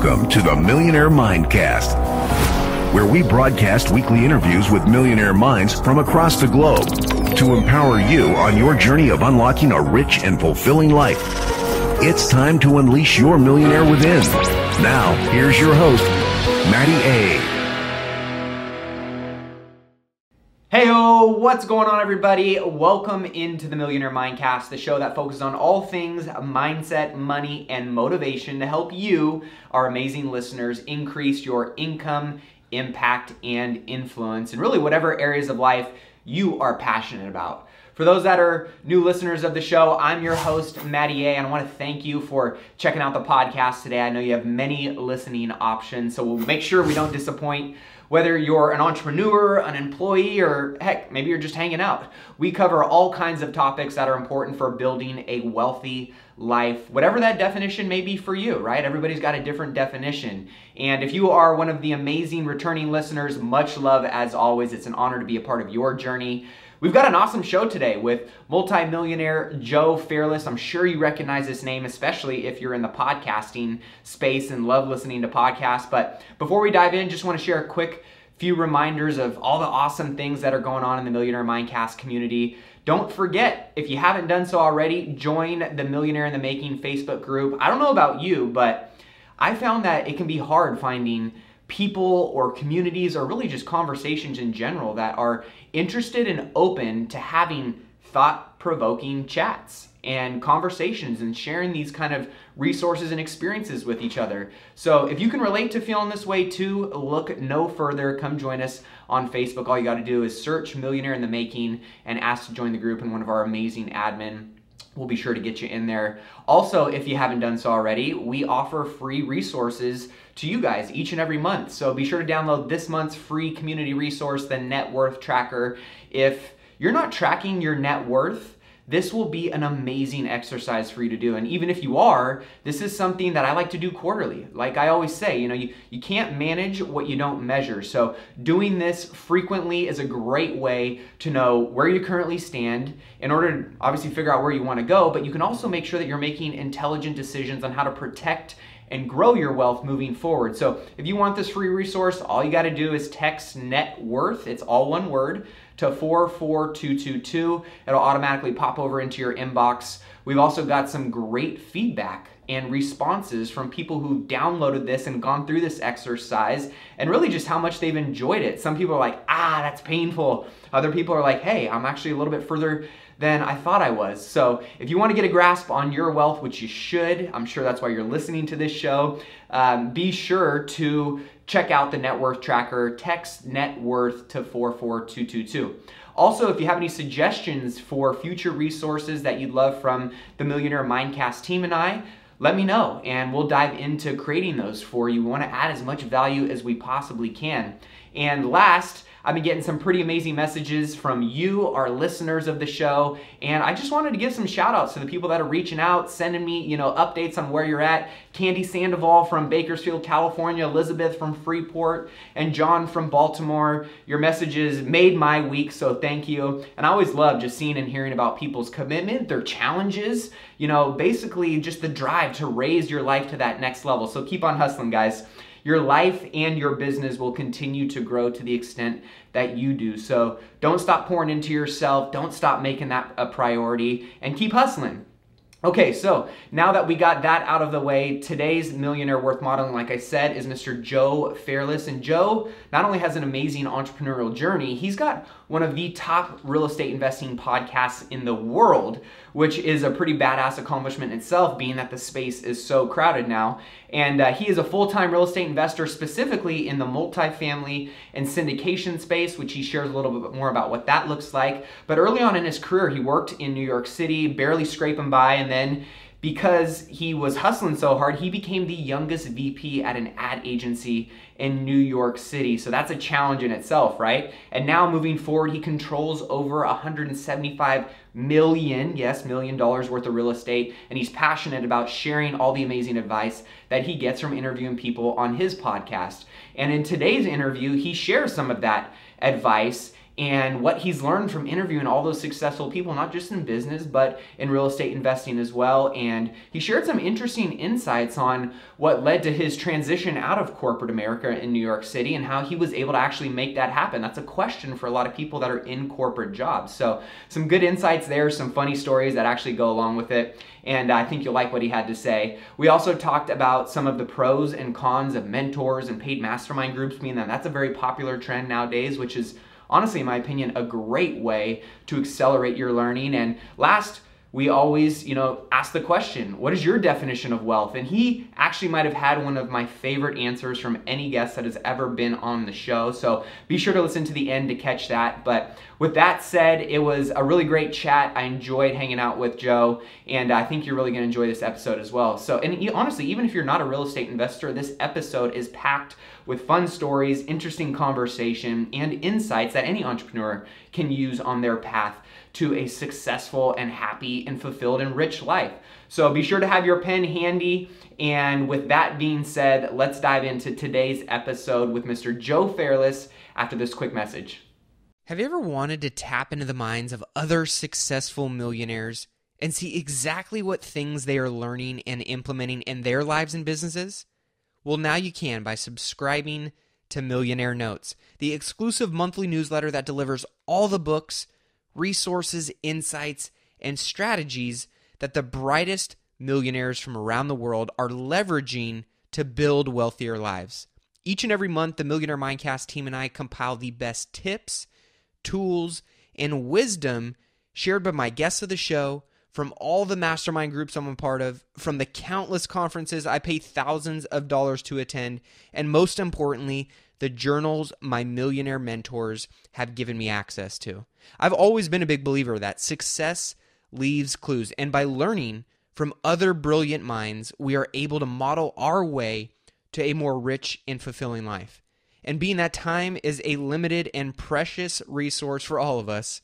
Welcome to the Millionaire Mindcast, where we broadcast weekly interviews with millionaire minds from across the globe to empower you on your journey of unlocking a rich and fulfilling life. It's time to unleash your millionaire within. Now, here's your host, Maddie A. Heyo, what's going on, everybody? Welcome into the Millionaire Mindcast, the show that focuses on all things mindset, money, and motivation to help you, our amazing listeners, increase your income, impact, and influence in really whatever areas of life you are passionate about. For those that are new listeners of the show, I'm your host, Maddie A, and I want to thank you for checking out the podcast today. I know you have many listening options, so we'll make sure we don't disappoint. Whether you're an entrepreneur, an employee, or heck, maybe you're just hanging out. We cover all kinds of topics that are important for building a wealthy life, whatever that definition may be for you, right? Everybody's got a different definition. And if you are one of the amazing returning listeners, much love as always. It's an honor to be a part of your journey. We've got an awesome show today with multimillionaire Joe Fairless. I'm sure you recognize this name, especially if you're in the podcasting space and love listening to podcasts. But before we dive in, just want to share a quick few reminders of all the awesome things that are going on in the Millionaire Mindcast community. Don't forget, if you haven't done so already, join the Millionaire in the Making Facebook group. I don't know about you, but I found that it can be hard finding people or communities or really just conversations in general that are interested and open to having thought-provoking chats and conversations and sharing these kind of resources and experiences with each other. So if you can relate to feeling this way too, look no further. Come join us on Facebook. All you got to do is search Millionaire in the Making and ask to join the group, and one of our amazing admin we'll be sure to get you in there. Also, if you haven't done so already, we offer free resources to you guys each and every month. So be sure to download this month's free community resource, the Net Worth Tracker. If you're not tracking your net worth, this will be an amazing exercise for you to do. And even if you are, this is something that I like to do quarterly. Like I always say, you can't manage what you don't measure. So doing this frequently is a great way to know where you currently stand in order to obviously figure out where you want to go, but you can also make sure that you're making intelligent decisions on how to protect and grow your wealth moving forward. So if you want this free resource, all you got to do is text net worth, it's all one word, to 44222. It'll automatically pop over into your inbox. We've also got some great feedback and responses from people who downloaded this and gone through this exercise and really just how much they've enjoyed it. Some people are like, that's painful. Other people are like, hey, I'm actually a little bit further than I thought I was. So if you want to get a grasp on your wealth, which you should, I'm sure that's why you're listening to this show, be sure to check out the Net Worth Tracker. Text net worth to 44222. Also, if you have any suggestions for future resources that you'd love from the Millionaire Mindcast team and I, let me know and we'll dive into creating those for you. We want to add as much value as we possibly can. And last, I've been getting some pretty amazing messages from you, our listeners of the show, and I just wanted to give some shout outs to the people that are reaching out, sending me, updates on where you're at. Candy Sandoval from Bakersfield, California, Elizabeth from Freeport, and John from Baltimore. Your messages made my week, so thank you. And I always love just seeing and hearing about people's commitment, their challenges, basically just the drive to raise your life to that next level. So keep on hustling, guys. Your life and your business will continue to grow to the extent that you do. So don't stop pouring into yourself. Don't stop making that a priority and keep hustling. Okay, so now that we got that out of the way, today's Millionaire Worth Modeling, like I said, is Mr. Joe Fairless. And Joe not only has an amazing entrepreneurial journey, he's got one of the top real estate investing podcasts in the world, which is a pretty badass accomplishment in itself, being that the space is so crowded now. And he is a full-time real estate investor, specifically in the multifamily and syndication space, which he shares a little bit more about what that looks like. But early on in his career, he worked in New York City, barely scraping by, and then because he was hustling so hard, he became the youngest VP at an ad agency in New York City. So that's a challenge in itself, right? And now moving forward, he controls over $175 million, yes, $1 million worth of real estate. And he's passionate about sharing all the amazing advice that he gets from interviewing people on his podcast. And in today's interview, he shares some of that advice and what he's learned from interviewing all those successful people, not just in business, but in real estate investing as well. And he shared some interesting insights on what led to his transition out of corporate America in New York City and how he was able to actually make that happen. That's a question for a lot of people that are in corporate jobs. So some good insights there, some funny stories that actually go along with it. And I think you'll like what he had to say. We also talked about some of the pros and cons of mentors and paid mastermind groups, being that that's a very popular trend nowadays, which is honestly, in my opinion, a great way to accelerate your learning. And last, we always, ask the question, what is your definition of wealth? And he actually might have had one of my favorite answers from any guest that has ever been on the show. So be sure to listen to the end to catch that. But with that said, it was a really great chat. I enjoyed hanging out with Joe, and I think you're really going to enjoy this episode as well. So, and honestly, even if you're not a real estate investor, this episode is packed with fun stories, interesting conversation, and insights that any entrepreneur can use on their path to a successful and happy and fulfilled and rich life. So be sure to have your pen handy. And with that being said, let's dive into today's episode with Mr. Joe Fairless after this quick message. Have you ever wanted to tap into the minds of other successful millionaires and see exactly what things they are learning and implementing in their lives and businesses? Well, now you can by subscribing to Millionaire Notes, the exclusive monthly newsletter that delivers all the books, resources, insights, and strategies that the brightest millionaires from around the world are leveraging to build wealthier lives. Each and every month, the Millionaire Mindcast team and I compile the best tips, tools, and wisdom shared by my guests of the show from all the mastermind groups I'm a part of, from the countless conferences I pay thousands of dollars to attend, and most importantly, the journals my millionaire mentors have given me access to. I've always been a big believer that success leaves clues, and by learning from other brilliant minds, we are able to model our way to a more rich and fulfilling life. And being that time is a limited and precious resource for all of us,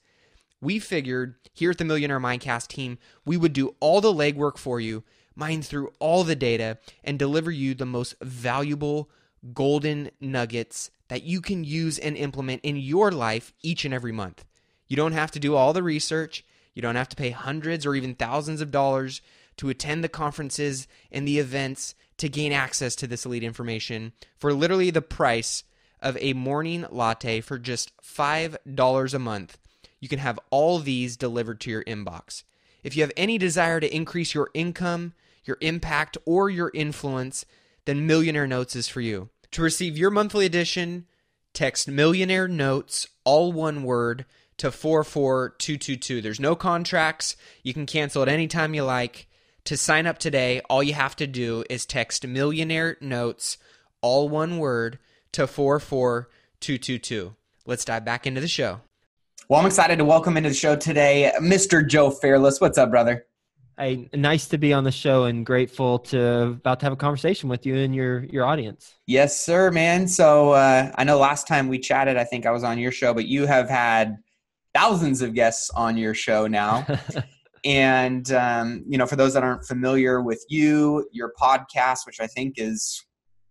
we figured here at the Millionaire Mindcast team, we would do all the legwork for you, mine through all the data, and deliver you the most valuable golden nuggets that you can use and implement in your life each and every month. You don't have to do all the research. You don't have to pay hundreds or even thousands of dollars to attend the conferences and the events to gain access to this elite information for literally the price of a morning latte for just $5 a month. You can have all these delivered to your inbox. If you have any desire to increase your income, your impact, or your influence, then Millionaire Notes is for you. To receive your monthly edition, text Millionaire Notes, all one word, to 44222. There's no contracts. You can cancel at any time you like. To sign up today, all you have to do is text Millionaire Notes, all one word, to 44222. Let's dive back into the show. Well, I'm excited to welcome into the show today, Mr. Joe Fairless. What's up, brother? Hey, nice to be on the show and grateful to about to have a conversation with you and your audience. Yes, sir, man. So I know last time we chatted, I think I was on your show, but you have had thousands of guests on your show now. And, for those that aren't familiar with you, your podcast, which I think is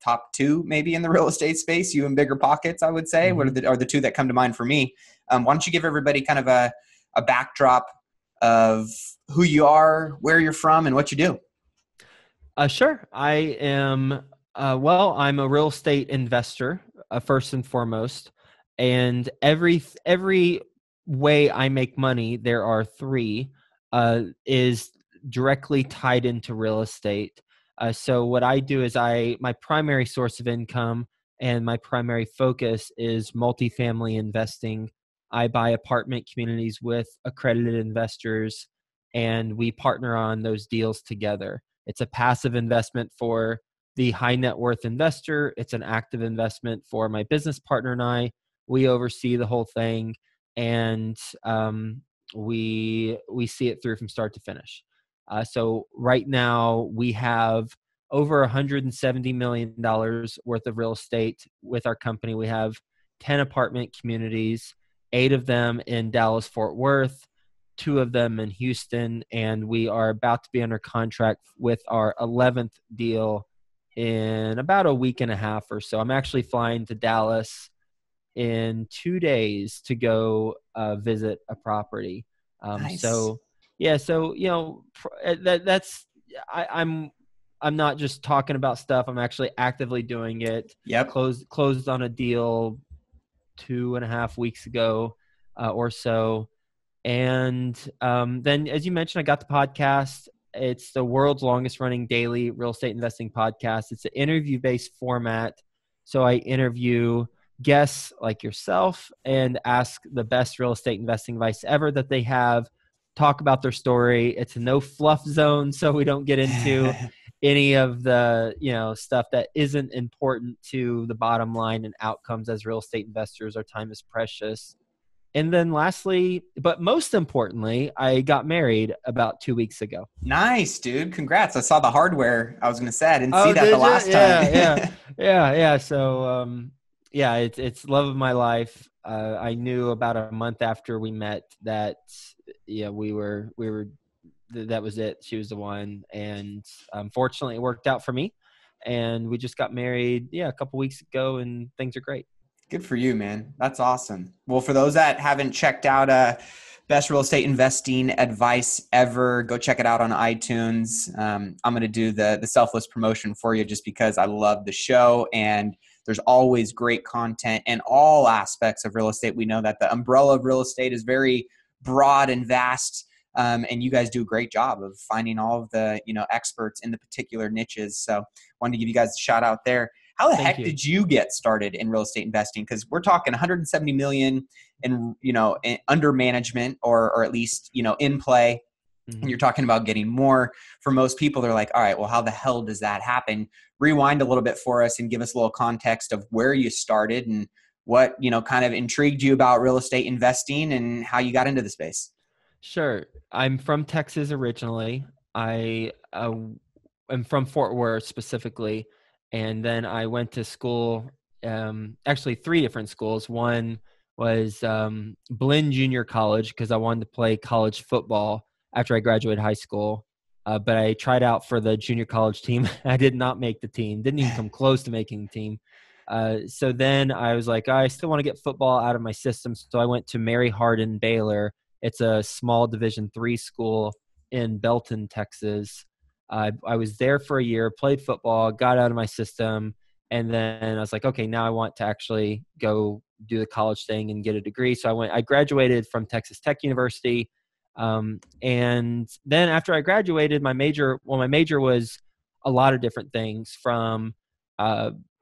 top two maybe in the real estate space, you and Bigger Pockets, I would say, what are the two that come to mind for me. Why don't you give everybody kind of a backdrop of who you are, where you're from, and what you do? Sure. I am, I'm a real estate investor, first and foremost. And every way I make money, there are three, is directly tied into real estate. So what I do is my primary source of income and my primary focus is multifamily investing. I buy apartment communities with accredited investors, and we partner on those deals together. It's a passive investment for the high net worth investor. It's an active investment for my business partner and I. We oversee the whole thing, and we see it through from start to finish. So right now we have over $170 million worth of real estate with our company. We have 10 apartment communities, 8 of them in Dallas, Fort Worth, 2 of them in Houston, and we are about to be under contract with our 11th deal in about a week and a half or so. I'm actually flying to Dallas in 2 days to go visit a property. Nice. So yeah, so that's I'm not just talking about stuff. I'm actually actively doing it. Yep. Closed on a deal 2.5 weeks ago or so. And then, as you mentioned, I got the podcast. It's the world's longest running daily real estate investing podcast. It's an interview-based format. So I interview guests like yourself and ask the best real estate investing advice ever that they have, talk about their story. It's a no fluff zone, so we don't get into any of the stuff that isn't important to the bottom line and outcomes. As real estate investors, our time is precious. And then lastly, but most importantly, I got married about 2 weeks ago. Nice, dude. Congrats. I saw the hardware. I was going to say, I didn't see that the last time. Yeah. So, it's love of my life. I knew about a month after we met that, we were, that was it. She was the one. And fortunately it worked out for me, and we just got married, a couple weeks ago, and things are great. Good for you, man. That's awesome. Well, for those that haven't checked out Best Real Estate Investing Advice Ever, go check it out on iTunes. I'm going to do the selfless promotion for you just because I love the show, and there's always great content in all aspects of real estate. We know that the umbrella of real estate is very broad and vast, and you guys do a great job of finding all of the experts in the particular niches. So wanted to give you guys a shout out there. How the heck did you get started in real estate investing? Because we're talking 170 million in under management, or at least in play. Mm-hmm. And you're talking about getting more. For most people, they're like, all right, well, how the hell does that happen? Rewind a little bit for us and give us a little context of where you started and what kind of intrigued you about real estate investing and how you got into the space. Sure. I'm from Texas originally. I am from Fort Worth specifically. And then I went to school, actually 3 different schools. One was Blinn Junior College, because I wanted to play college football after I graduated high school. But I tried out for the junior college team. I did not make the team, didn't even come close to making the team. So then I was like, I still want to get football out of my system. So I went to Mary Hardin Baylor. It's a small Division III school in Belton, Texas. I was there for a year, played football, got out of my system, and then I was like, okay, now I want to actually go do the college thing and get a degree. So I graduated from Texas Tech University. And then after I graduated, my major was a lot of different things, from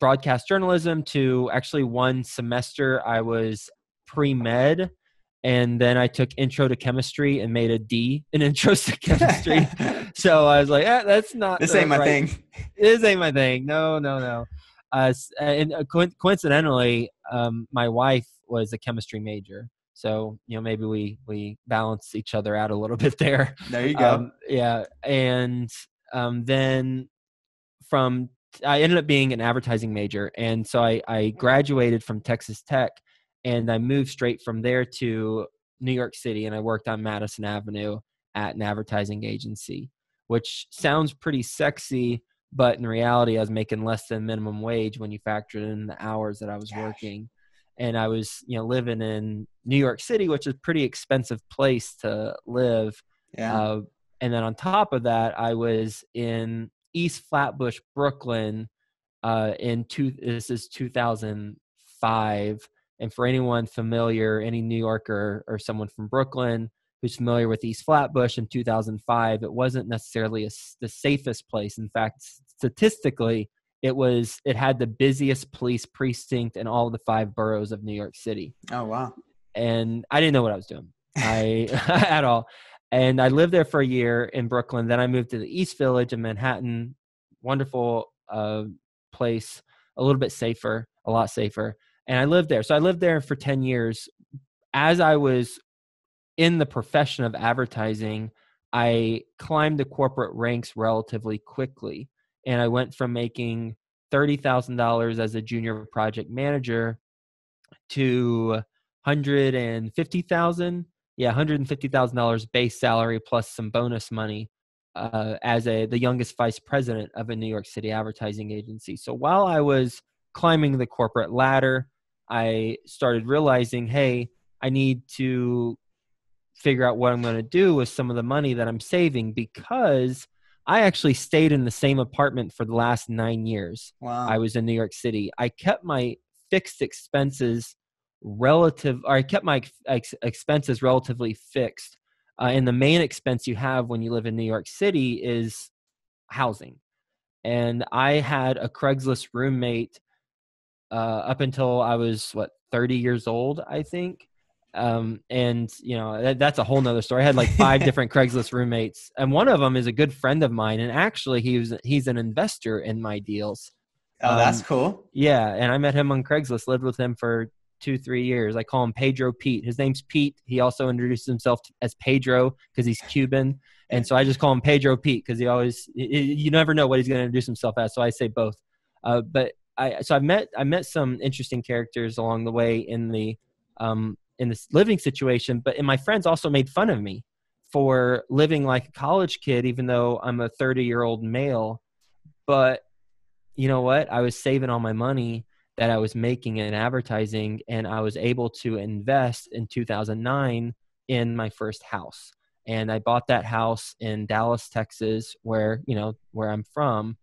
broadcast journalism to actually one semester I was pre-med. And then I took intro to chemistry and made a D in intro to chemistry. So I was like, that's not this ain't my thing. This ain't my thing. No. Coincidentally, my wife was a chemistry major. So, maybe we balance each other out a little bit there. There you go. And then I ended up being an advertising major. And so I graduated from Texas Tech. And I moved straight from there to New York City, and I worked on Madison Avenue at an advertising agency, which sounds pretty sexy, but in reality, I was making less than minimum wage when you factor in the hours that I was working. And I was, living in New York City, which is a pretty expensive place to live. Yeah. And then on top of that, I was in East Flatbush, Brooklyn, this is 2005. And for anyone familiar, any New Yorker or someone from Brooklyn who's familiar with East Flatbush in 2005, it wasn't necessarily the safest place. In fact, statistically, it had the busiest police precinct in all of the 5 boroughs of New York City. Oh, wow. And I didn't know what I was doing at all. And I lived there for a year in Brooklyn. Then I moved to the East Village in Manhattan. Wonderful place, a little bit safer, a lot safer. And I lived there. So I lived there for 10 years. As I was in the profession of advertising, I climbed the corporate ranks relatively quickly. And I went from making $30,000 as a junior project manager to $150,000 base salary plus some bonus money as the youngest vice president of a New York City advertising agency. So while I was climbing the corporate ladder, I started realizing, hey, I need to figure out what I'm going to do with some of the money that I'm saving, because I actually stayed in the same apartment for the last 9 years. Wow. I was in New York City. I kept my fixed expenses expenses relatively fixed. And the main expense you have when you live in New York City is housing. And I had a Craigslist roommate up until I was 30 years old, I think. And that's a whole nother story. I had like 5 different Craigslist roommates, and one of them is a good friend of mine. And actually he's an investor in my deals. Oh, that's cool. Yeah. And I met him on Craigslist, lived with him for 2-3 years. I call him Pedro Pete. His name's Pete. He also introduced himself as Pedro because he's Cuban. And so I just call him Pedro Pete because you never know what he's going to introduce himself as. So I say both. But I met some interesting characters along the way in this living situation, and my friends also made fun of me for living like a college kid, even though I'm a 30-year-old male. But you know what? I was saving all my money that I was making in advertising, and I was able to invest in 2009 in my first house. And I bought that house in Dallas, Texas, where I'm from.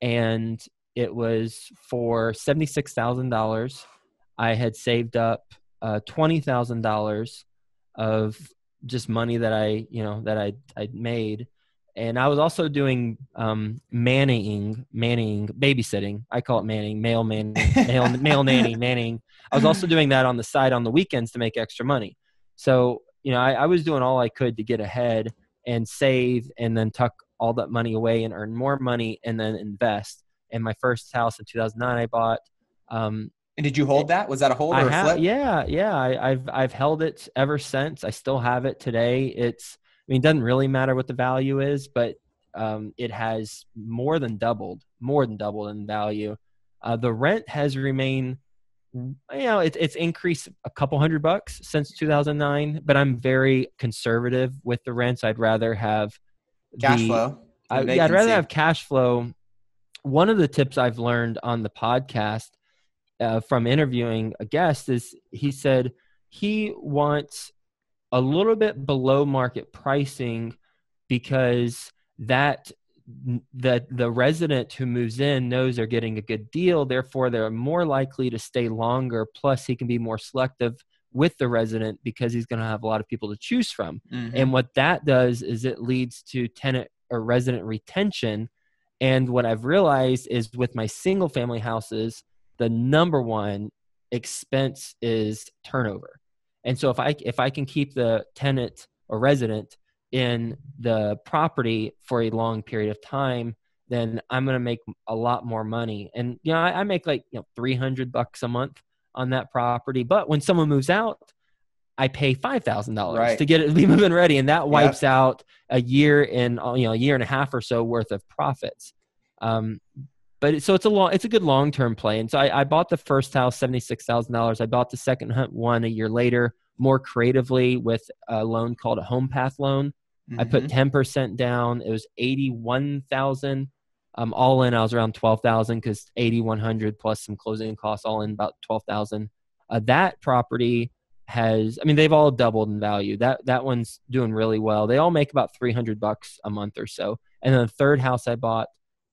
And it was for $76,000. I had saved up $20,000 of just money that I'd made. And I was also doing manning, babysitting. I call it manning, male nanny, manning. I was also doing that on the side on the weekends to make extra money. So, I was doing all I could to get ahead and save, and then tuck all that money away and earn more money and then invest. And my first house in 2009, I bought. And did you hold that? Was that a hold or a flip? Yeah. I've held it ever since. I still have it today. It doesn't really matter what the value is, but it has more than doubled in value. The rent has remained, it's increased a couple $100 since 2009, but I'm very conservative with the rents. I'd rather have cash flow. I'd rather have cash flow. One of the tips I've learned on the podcast from interviewing a guest is he said he wants a little bit below market pricing because the resident who moves in knows they're getting a good deal. Therefore, they're more likely to stay longer. Plus, he can be more selective with the resident because he's going to have a lot of people to choose from. Mm-hmm. And what that does is it leads to tenant or resident retention. And what I've realized is with my single family houses, the number one expense is turnover. And so if I can keep the tenant or resident in the property for a long period of time, then I'm going to make a lot more money. And, I make like, $300 a month on that property. But when someone moves out, I pay $5,000 to get it be move-in ready. And that wipes out a year and a half or so worth of profits. But it's a good long-term play. And so I bought the first house, $76,000. I bought the second one a year later, more creatively with a loan called a home path loan. Mm-hmm. I put 10% down. It was $81,000. All in, I was around $12,000 because $8,100 plus some closing costs, all in about $12,000. That property they've all doubled in value. That one's doing really well. They all make about $300 a month or so. And then the third house I bought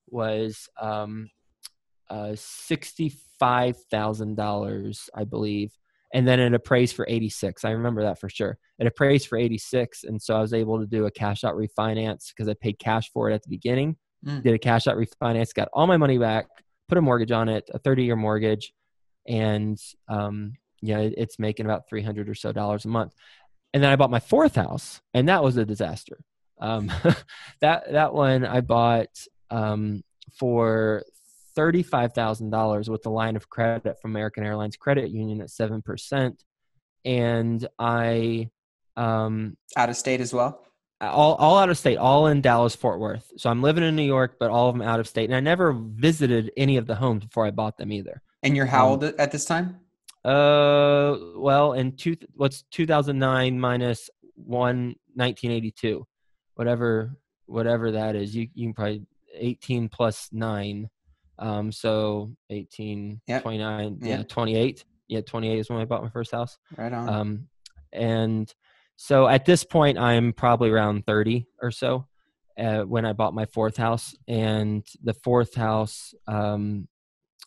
was $65,000, I believe. And then it appraised for 86. I remember that for sure. It appraised for 86. And so I was able to do a cash out refinance because I paid cash for it at the beginning. Did a cash out refinance, got all my money back, put a mortgage on it, a 30-year mortgage. And, it's making about $300 or so a month. And then I bought my fourth house, and that was a disaster. That one I bought for $35,000 with a line of credit from American Airlines Credit Union at 7%. And I out of state as well? All out of state, all in Dallas, Fort Worth. So I'm living in New York, but all of them out of state. And I never visited any of the homes before I bought them either. And you're how old at this time? Well, what's 2009 minus 1982, whatever that is. You can probably 18 plus 9. So 18, 29, 28. Yeah, 28 is when I bought my first house. Right on. And so at this point, I'm probably around 30 or so when I bought my fourth house. And the fourth house,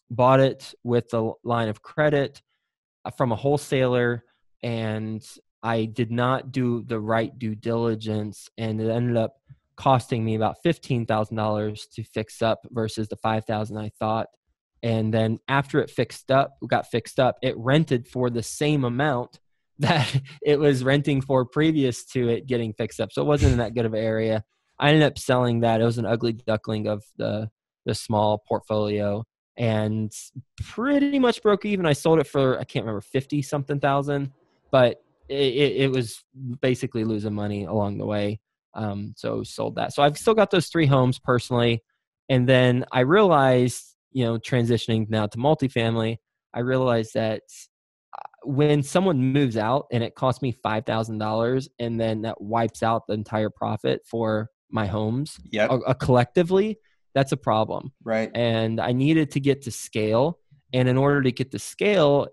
bought it with a line of credit from a wholesaler, and I did not do the right due diligence, and it ended up costing me about $15,000 to fix up versus the $5,000 I thought. And then after it got fixed up, it rented for the same amount that it was renting for previous to it getting fixed up. So it wasn't in that good of an area. I ended up selling that. It was an ugly duckling of the small portfolio, and pretty much broke even. I sold it for, I can't remember, 50 something thousand, but it was basically losing money along the way. So sold that. So I've still got those 3 homes personally. And then I realized, transitioning now to multifamily, I realized that when someone moves out and it costs me $5,000 and then that wipes out the entire profit for my homes, Yep. Collectively, that's a problem. Right. And I needed to get to scale. And in order to get to scale,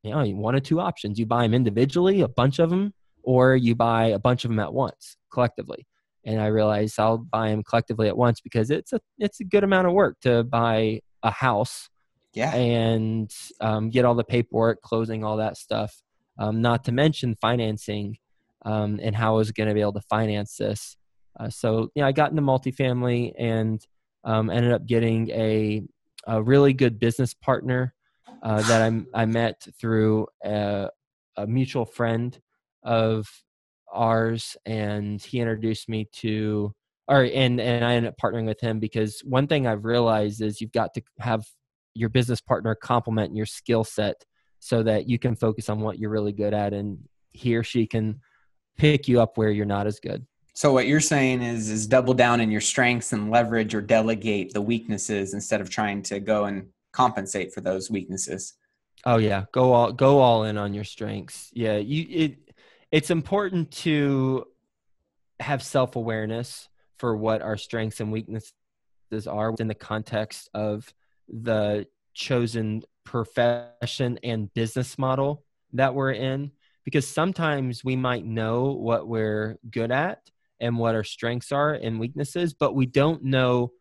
one of 2 options. You buy them individually, a bunch of them, or you buy a bunch of them at once, collectively. And I realized I'll buy them collectively at once because it's a good amount of work to buy a house. Yeah. And get all the paperwork, closing, all that stuff. Not to mention financing, and how I was going to be able to finance this. So I got into multifamily and ended up getting a really good business partner that I met through a mutual friend of ours, and he introduced me to, and I ended up partnering with him because one thing I've realized is you've got to have your business partner complement your skill set so that you can focus on what you're really good at, and he or she can pick you up where you're not as good. So what you're saying is double down in your strengths and leverage or delegate the weaknesses instead of trying to go and compensate for those weaknesses. Oh yeah, go all in on your strengths. Yeah, it's important to have self-awareness for what our strengths and weaknesses are within the context of the chosen profession and business model that we're in, because sometimes we might know what we're good at and what our strengths are and weaknesses, but we don't know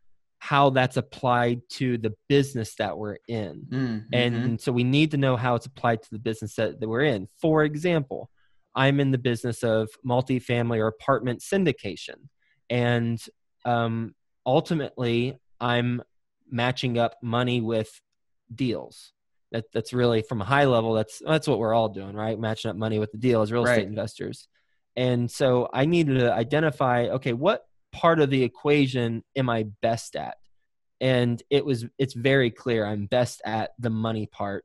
how that's applied to the business that we're in. Mm-hmm. And so we need to know how it's applied to the business that we're in. For example, I'm in the business of multifamily or apartment syndication. And ultimately, I'm matching up money with deals. That's really, from a high level, that's what we're all doing, right? Matching up money with the deal as real estate investors. And so I needed to identify, okay, what part of the equation am I best at? And it's very clear I'm best at the money part.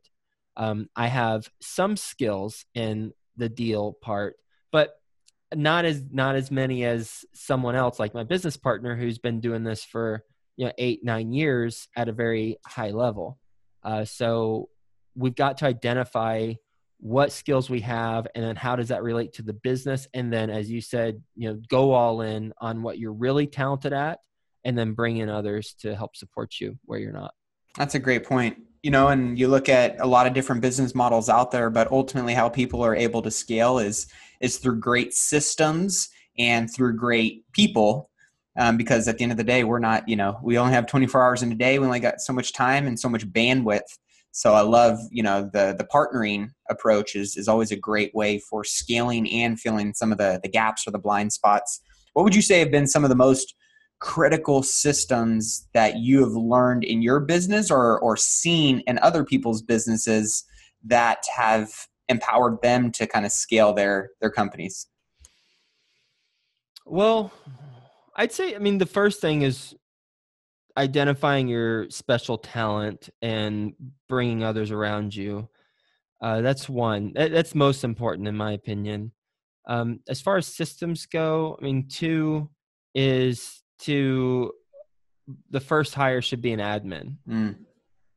I have some skills in the deal part, but not as many as someone else, like my business partner, who's been doing this for 8-9 years at a very high level. So we've got to identify what skills we have, and then how does that relate to the business, and then, as you said, go all in on what you're really talented at, and then bring in others to help support you where you're not. That's a great point. And you look at a lot of different business models out there, but ultimately how people are able to scale is through great systems and through great people. Because at the end of the day, we're not, we only have 24 hours in a day. We only got so much time and so much bandwidth. So I love, the partnering approach is always a great way for scaling and filling some of the gaps or the blind spots. What would you say have been some of the most critical systems that you have learned in your business or seen in other people's businesses that have empowered them to kind of scale their companies? Well, I'd say, the first thing is identifying your special talent and bringing others around you. That's one. That's most important, in my opinion. As far as systems go, 2 is the first hire should be an admin.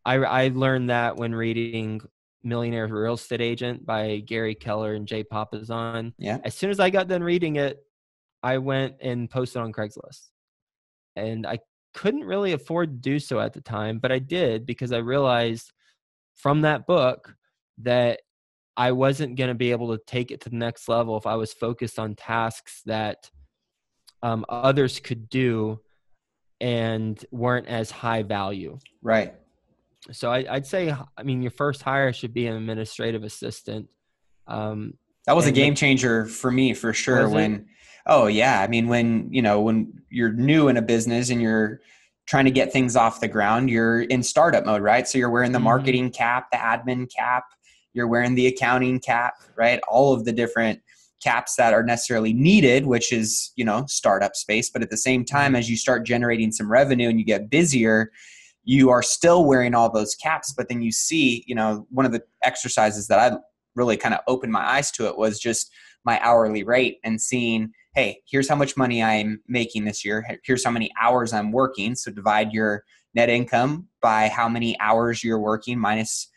I learned that when reading Millionaire Real Estate Agent by Gary Keller and Jay Papasan. Yeah. As soon as I got done reading it, I went and posted on Craigslist. And I couldn't really afford to do so at the time, but I did, because I realized from that book that I wasn't going to be able to take it to the next level if I was focused on tasks that others could do and weren't as high value. Right. So I'd say, I mean, your first hire should be an administrative assistant. That was a game changer for me, for sure. Oh yeah. I mean, when you're new in a business and you're trying to get things off the ground, you're in startup mode, right? So you're wearing the marketing cap, the admin cap, you're wearing the accounting cap, right? All of the different caps that are necessarily needed, which is, startup space. But at the same time, as you start generating some revenue and you get busier, you are still wearing all those caps. But then you see, one of the exercises that I really kind of opened my eyes to it was just my hourly rate and seeing, hey, here's how much money I'm making this year. Here's how many hours I'm working. So divide your net income by how many hours you're working minus,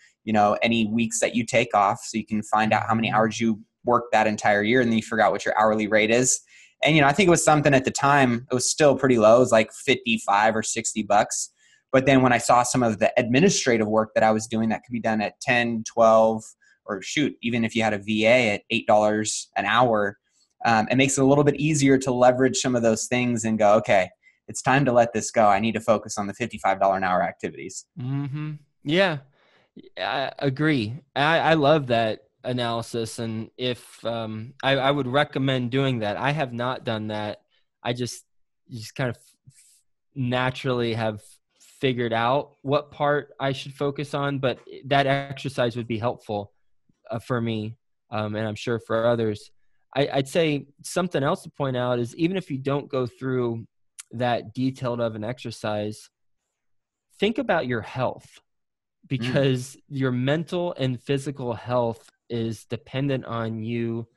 any weeks that you take off. So you can find out how many hours you work that entire year. And then you figure out what your hourly rate is. And, I think it was something at the time, it was still pretty low. It was like 55 or $60. But then when I saw some of the administrative work that I was doing that could be done at 10, 12, or shoot, even if you had a VA at $8 an hour, it makes it a little bit easier to leverage some of those things and go, okay, it's time to let this go. I need to focus on the $55 an hour activities. Mm-hmm. Yeah, I agree. I love that analysis. And if I would recommend doing that. I have not done that. I just kind of naturally have figured out what part I should focus on, but that exercise would be helpful for me, and I'm sure for others. I'd say something else to point out is even if you don't go through that detailed of an exercise, think about your health, because your mental and physical health is dependent on you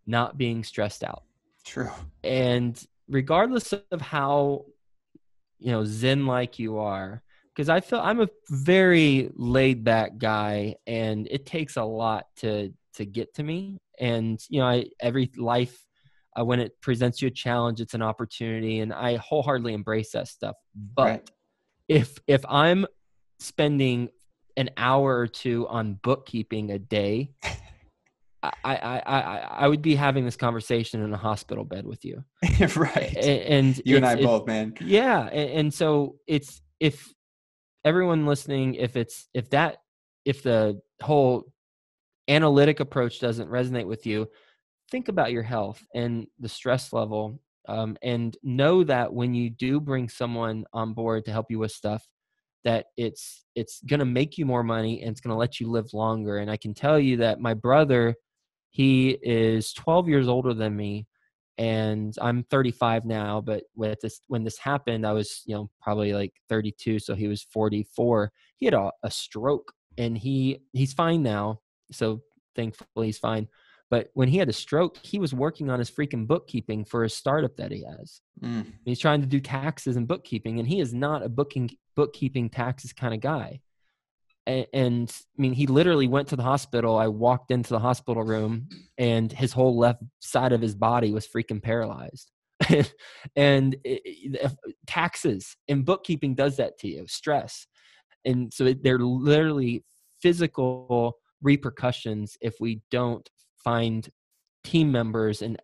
not being stressed out. True. And regardless of how, Zen-like you are, because I feel I'm a very laid back guy and it takes a lot to get to me. And, every life, when it presents you a challenge, it's an opportunity, and I wholeheartedly embrace that stuff. But if I'm spending an hour or two on bookkeeping a day, I would be having this conversation in a hospital bed with you. Right. And you and I both, man. Yeah. And so if everyone listening, if the whole analytic approach doesn't resonate with you, think about your health and the stress level, and know that when you do bring someone on board to help you with stuff, that it's going to make you more money and it's going to let you live longer. And I can tell you that my brother, he is 12 years older than me, and I'm 35 now. But when this happened, I was, probably like 32. So he was 44. He had a stroke, and he's fine now. So thankfully he's fine. But when he had a stroke, he was working on his freaking bookkeeping for a startup that he has. He's trying to do taxes and bookkeeping, and he is not a bookkeeping taxes kind of guy. And I mean, he literally went to the hospital. I walked into the hospital room, and his whole left side of his body was freaking paralyzed. And taxes and bookkeeping does that to you, stress. And so they're literally physical repercussions if we don't find team members. And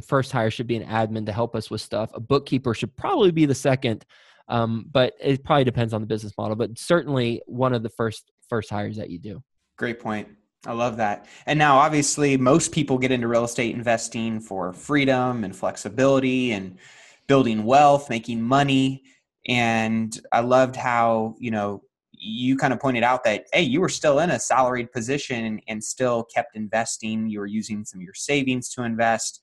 first hire should be an admin to help us with stuff. A bookkeeper should probably be the second, but it probably depends on the business model. But certainly one of the first hires that you do. Great point. I love that. And now, obviously, most people get into real estate investing for freedom and flexibility and building wealth, making money. And I loved how, you kind of pointed out that, hey, you were still in a salaried position and still kept investing. You were using some of your savings to invest.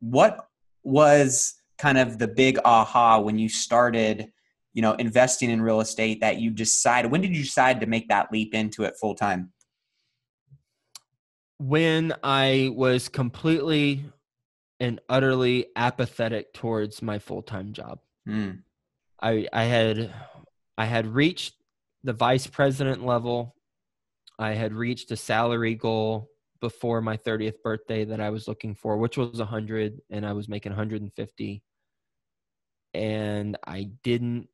What was kind of the big aha when you started, investing in real estate that you decided? When did you decide to make that leap into it full time? When I was completely and utterly apathetic towards my full-time job. I had reached the vice president level. I had reached a salary goal before my 30th birthday that I was looking for, which was 100, and I was making 150. And I didn't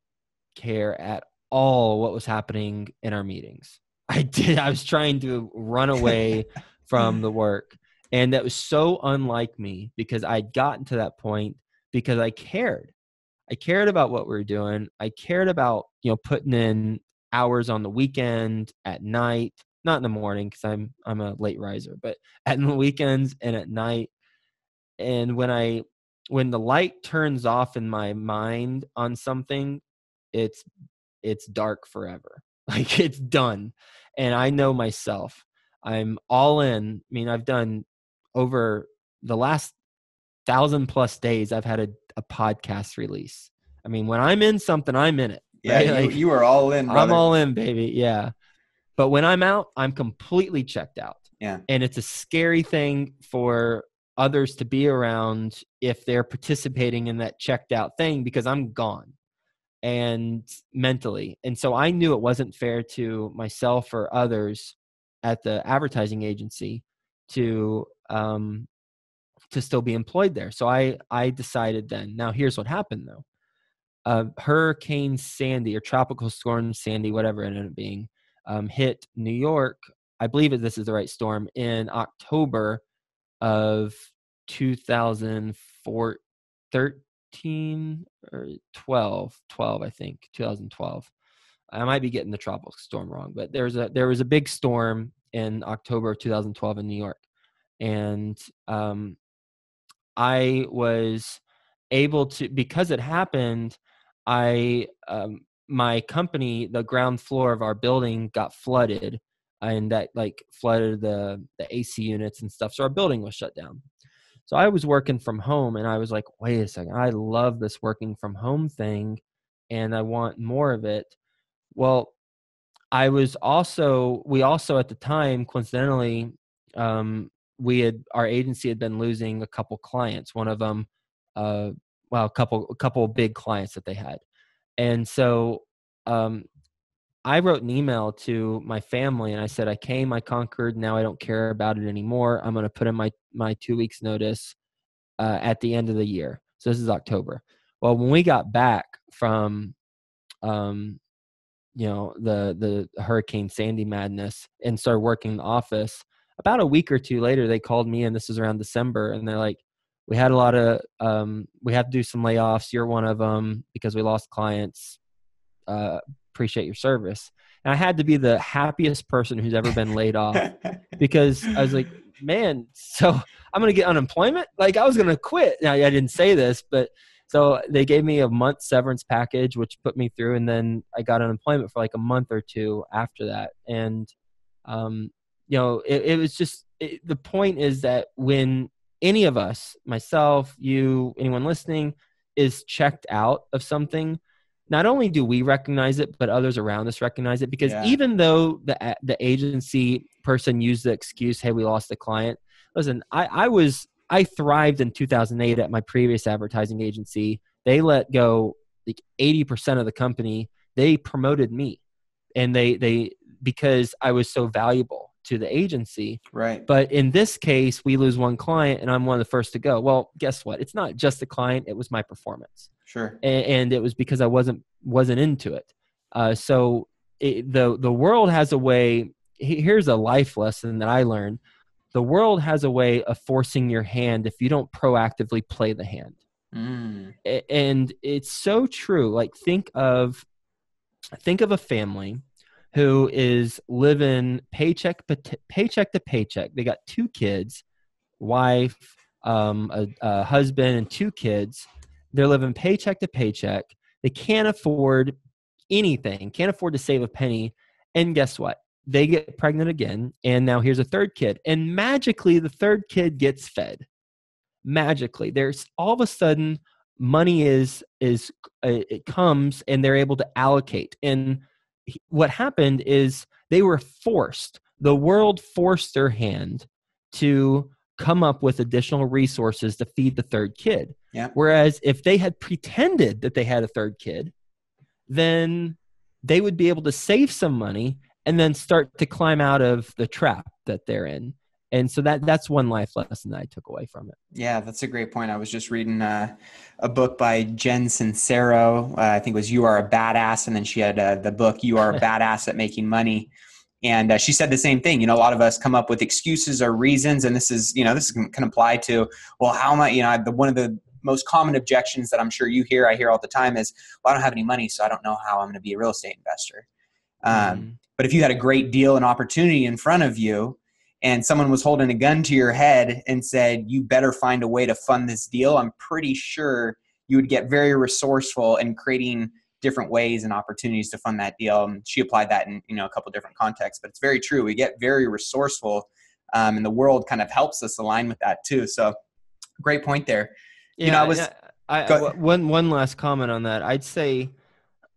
care at all what was happening in our meetings. I did. I was trying to run away from the work. And that was so unlike me because I'd gotten to that point because I cared. I cared about what we were doing. I cared about, putting in hours on the weekend, at night, not in the morning because I'm a late riser, but at the weekends and at night. And when the light turns off in my mind on something, it's dark forever. Like it's done. And I know myself. I'm all in. I mean, I've done over the last 1,000+ days, I've had a podcast release. I mean, when I'm in something, I'm in it. Right? Yeah, Like, you are all in, brother. I'm all in, baby. Yeah. But when I'm out, I'm completely checked out. Yeah. And it's a scary thing for others to be around if they're participating in that checked out thing because I'm gone and mentally. And so I knew it wasn't fair to myself or others at the advertising agency to still be employed there. So I decided then. Now here's what happened though. Hurricane Sandy or Tropical Storm Sandy, whatever it ended up being, hit New York. I believe this is the right storm in October of 2013 or 12, I think 2012. I might be getting the tropical storm wrong, but there was a big storm in October of 2012 in New York, and I was able to, because it happened, my company, the ground floor of our building got flooded, and that like flooded the AC units and stuff. So our building was shut down. So I was working from home and I was like, wait a second, I love this working from home thing and I want more of it. Well, we also at the time, coincidentally, our agency had been losing a couple clients. One of them, a couple big clients that they had. And so I wrote an email to my family and I said, I came, I conquered. Now I don't care about it anymore. I'm going to put in my 2 weeks notice at the end of the year. So this is October. Well, when we got back from, the Hurricane Sandy madness and started working in the office, about a week or two later, they called me, and this was around December, and they're like, we had a lot of, we have to do some layoffs. You're one of them because we lost clients. Appreciate your service. And I had to be the happiest person who's ever been laid off because I was like, man, so I'm going to get unemployment? Like I was going to quit. Now, I didn't say this, but so they gave me a month severance package, which put me through. And then I got unemployment for like a month or two after that. And, it was just, the point is that when any of us, myself, you, anyone listening, is checked out of something, not only do we recognize it, but others around us recognize it. Because even though the agency person used the excuse, hey, we lost a client. Listen, I thrived in 2008 at my previous advertising agency. They let go like 80% of the company. They promoted me, and they because I was so valuable to the agency. Right. But in this case, we lose one client and I'm one of the first to go. Well, guess what? It's not just the client. It was my performance. Sure. And it was because I wasn't into it. So the world has a way. Here's a life lesson that I learned. The world has a way of forcing your hand if you don't proactively play the hand. And it's so true. Like think of a family who is living paycheck to paycheck. They got 2 kids, wife, a husband, and 2 kids. They're living paycheck to paycheck. They can't afford anything, can't afford to save a penny. And guess what? They get pregnant again. And now here's a 3rd kid. And magically, the 3rd kid gets fed. Magically. There's all of a sudden money it comes and they're able to allocate. And what happened is they were forced. The world forced their hand to come up with additional resources to feed the 3rd kid. Yeah. Whereas if they had pretended that they had a 3rd kid, then they would be able to save some money and then start to climb out of the trap that they're in. And so that's one life lesson that I took away from it. Yeah, that's a great point. I was just reading a book by Jen Sincero. I think it was You Are a Badass. And then she had the book, You Are a Badass at Making Money. And she said the same thing. A lot of us come up with excuses or reasons, and this can apply to, well, how am I, one of the most common objections that I'm sure I hear all the time is, well, I don't have any money, so I don't know how I'm going to be a real estate investor. But if you had a great deal and opportunity in front of you, and someone was holding a gun to your head and said, you better find a way to fund this deal, I'm pretty sure you would get very resourceful in creating different ways and opportunities to fund that deal. And she applied that in, a couple different contexts, but it's very true. We get very resourceful, and the world kind of helps us align with that too. So great point there. One last comment on that. I'd say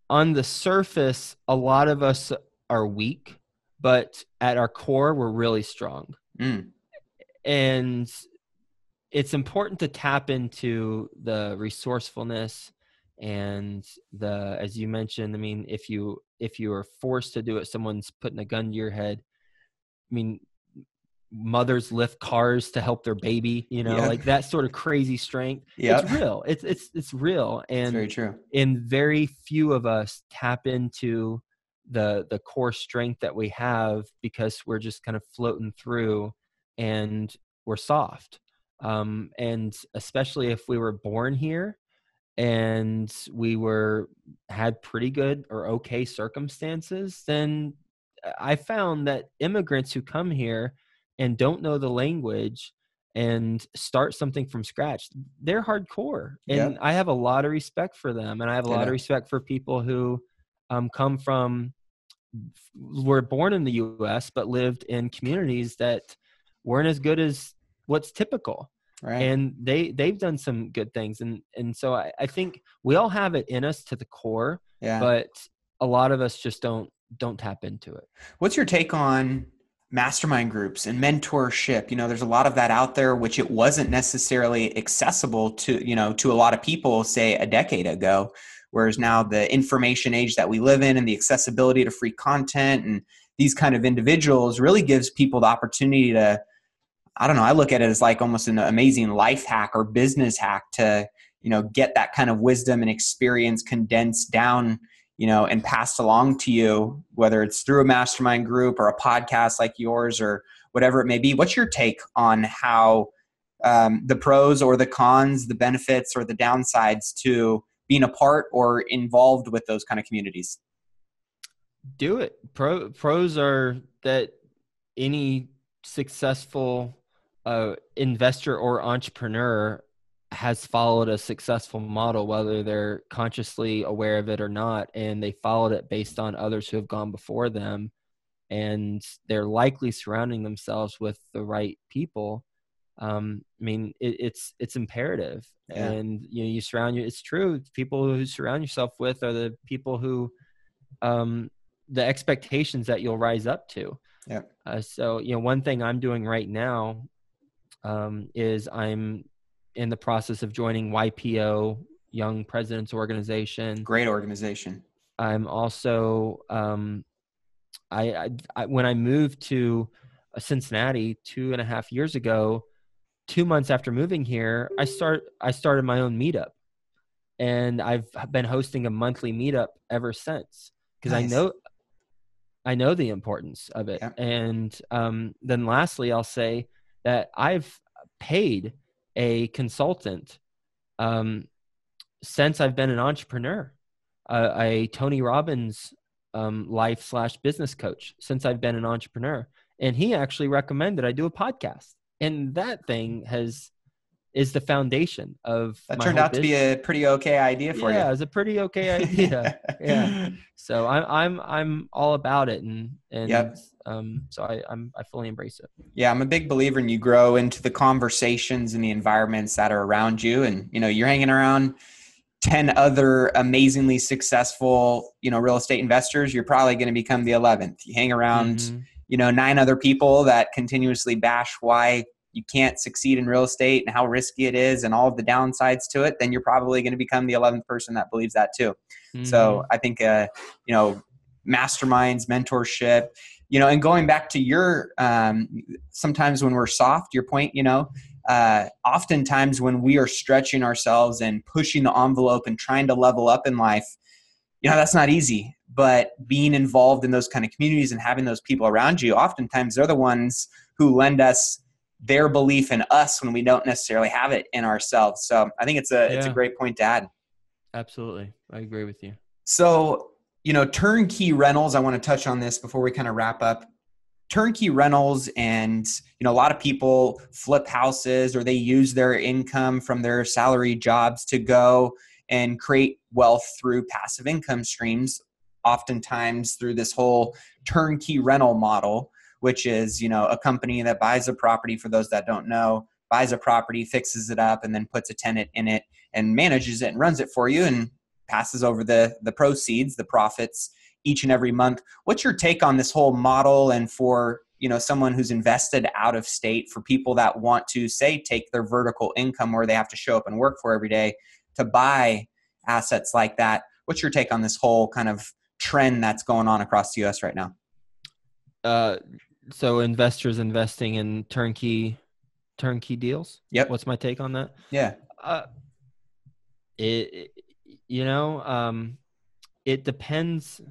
on the surface, a lot of us are weak, but at our core, we're really strong. And it's important to tap into the resourcefulness and as you mentioned, I mean, if you are forced to do it, someone's putting a gun to your head. I mean, mothers lift cars to help their baby, like that sort of crazy strength. It's real. It's real. And it's very true. And very few of us tap into the core strength that we have because we're just kind of floating through and we're soft. And especially if we were born here and we had pretty good or okay circumstances, then I found that immigrants who come here and don't know the language and start something from scratch, they're hardcore. And I have a lot of respect for them. And I have a lot of respect for people who were born in the US, but lived in communities that weren't as good as what's typical. Right. And they've done some good things. And so I think we all have it in us to the core, but a lot of us just don't tap into it. What's your take on mastermind groups and mentorship? There's a lot of that out there, which it wasn't necessarily accessible to, to a lot of people, say a decade ago, whereas now the information age that we live in and the accessibility to free content and these kind of individuals really gives people the opportunity to, I don't know, I look at it as like almost an amazing life hack or business hack to, get that kind of wisdom and experience condensed down, and passed along to you, whether it's through a mastermind group or a podcast like yours or whatever it may be. What's your take on how the pros or the cons, the benefits or the downsides to being a part or involved with those kind of communities? Do it. Pros are that any successful investor or entrepreneur has followed a successful model, whether they're consciously aware of it or not, and they followed it based on others who have gone before them, and they're likely surrounding themselves with the right people. I mean, it's imperative, and you surround you. It's true. People who surround yourself with are the people who, the expectations that you'll rise up to. Yeah. So one thing I'm doing right now is I'm in the process of joining YPO, Young Presidents Organization. Great organization. I'm also, I when I moved to Cincinnati 2.5 years ago, 2 months after moving here, I started my own meetup, and I've been hosting a monthly meetup ever since because I know the importance of it. Yeah. And then lastly, I'll say that I've paid a consultant since I've been an entrepreneur, a Tony Robbins life/business coach since I've been an entrepreneur. And he actually recommended I do a podcast. And that thing is the foundation of that turned out to be a pretty okay idea for you. Yeah, it was a pretty okay idea. Yeah. So I'm all about it, and so I fully embrace it. Yeah, I'm a big believer in you grow into the conversations and the environments that are around you, and you're hanging around 10 other amazingly successful real estate investors. You're probably going to become the 11th. You hang around 9 other people that continuously bash why you can't succeed in real estate and how risky it is and all of the downsides to it, then you're probably going to become the 11th person that believes that too. Mm-hmm. So I think, masterminds, mentorship, and going back to your, sometimes when we're soft, your point, oftentimes when we are stretching ourselves and pushing the envelope and trying to level up in life, that's not easy. but being involved in those kind of communities and having those people around you, oftentimes they're the ones who lend us their belief in us when we don't necessarily have it in ourselves. So I think it's a great point to add. Absolutely. I agree with you. So, turnkey rentals, I want to touch on this before we kind of wrap up. Turnkey rentals, and, a lot of people flip houses, or they use their income from their salary jobs to go and create wealth through passive income streams, oftentimes through this whole turnkey rental model, which is, a company that buys a property, for those that don't know, buys a property, fixes it up, and then puts a tenant in it and manages it and runs it for you and passes over the proceeds, the profits each and every month. What's your take on this whole model? And for, someone who's invested out of state, for people that want to, say, take their vertical income where they have to show up and work for every day to buy assets like that, what's your take on this whole kind of trend that's going on across the US right now? So investors investing in turnkey deals. Yep. What's my take on that? Yeah. It depends.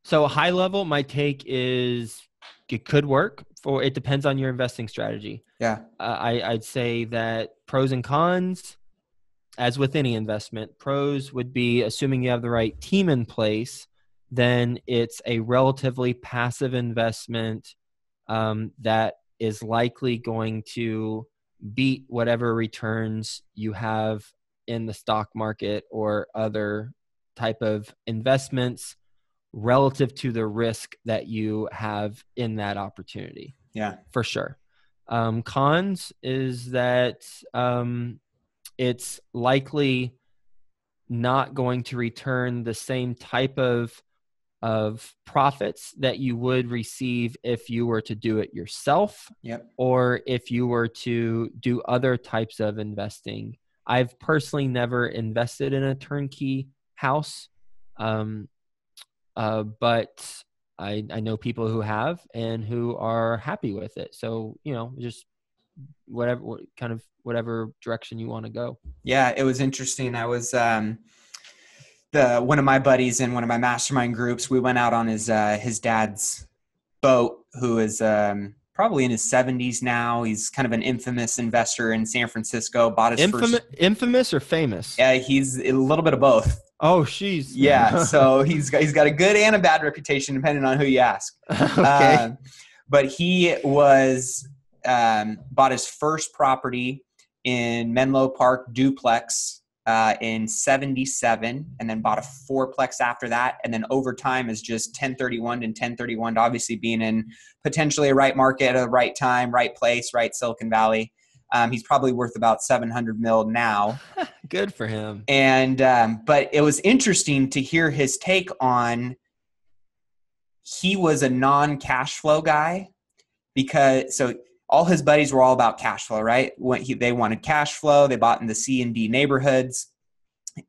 So high level, my take is it could work. It depends on your investing strategy. Yeah. I'd say that pros and cons, as with any investment, pros would be assuming you have the right team in place, then it's a relatively passive investment that is likely going to beat whatever returns you have in the stock market or other type of investments relative to the risk that you have in that opportunity. Yeah, for sure. Cons is that it's likely not going to return the same type of profits that you would receive if you were to do it yourself. Yep. Or if you were to do other types of investing. I've personally never invested in a turnkey house, but I know people who have and who are happy with it. So, just whatever direction you want to go. Yeah, it was interesting. I was one of my buddies in one of my mastermind groups. We went out on his dad's boat, who is probably in his 70s now. He's kind of an infamous investor in San Francisco. Bought his infamous or famous? Yeah, he's a little bit of both. Oh, sheesh. Yeah, so he's got a good and a bad reputation depending on who you ask. Okay. But he was bought his first property in Menlo Park duplex in 77, and then bought a fourplex after that. And then over time is just 1031 and 1031, obviously being in potentially a right market at the right time, right place, right Silicon Valley. He's probably worth about 700 mil now. Good for him. And but it was interesting to hear his take on, he was a non-cash flow guy, because so all his buddies were all about cash flow, right? They wanted cash flow. They bought in the C and D neighborhoods,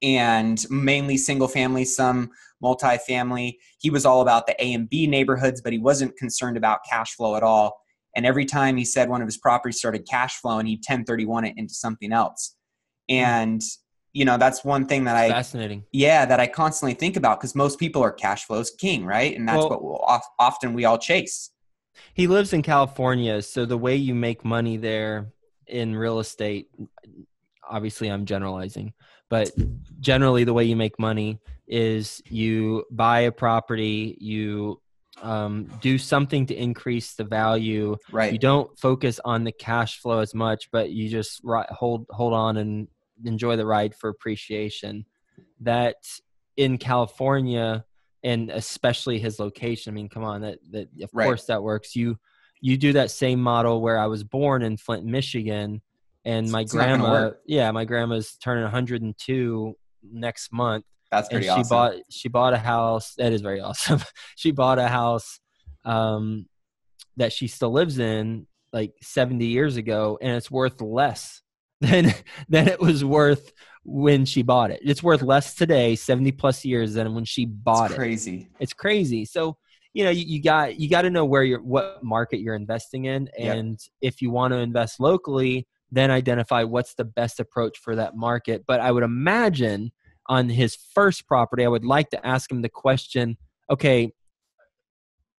and mainly single family, some multifamily. He was all about the A and B neighborhoods, but he wasn't concerned about cash flow at all. And every time he said one of his properties started cash flowing, he'd 1031 it into something else. And, that's one thing that fascinating. Yeah, that I constantly think about, because most people are cash flow's king, right? And that's what often we all chase. He lives in California, so the way you make money there in real estate, obviously I'm generalizing, but generally the way you make money is you buy a property, you do something to increase the value. Right. You don't focus on the cash flow as much, but you just hold on and enjoy the ride for appreciation. That in California, and especially his location, I mean, come on, that of course that works. You do that same model where I was born in Flint, Michigan, and my grandma's turning 102 next month. That's pretty awesome. She bought a house. That is very awesome. She bought a house that she still lives in like 70 years ago, and it's worth less than it was worth when she bought it. It's worth less today, 70 plus years, than when she bought it. Crazy. It's crazy. So, you got to know what market you're investing in. And if you want to invest locally, then identify what's the best approach for that market. But I would imagine on his first property, I would like to ask him the question okay,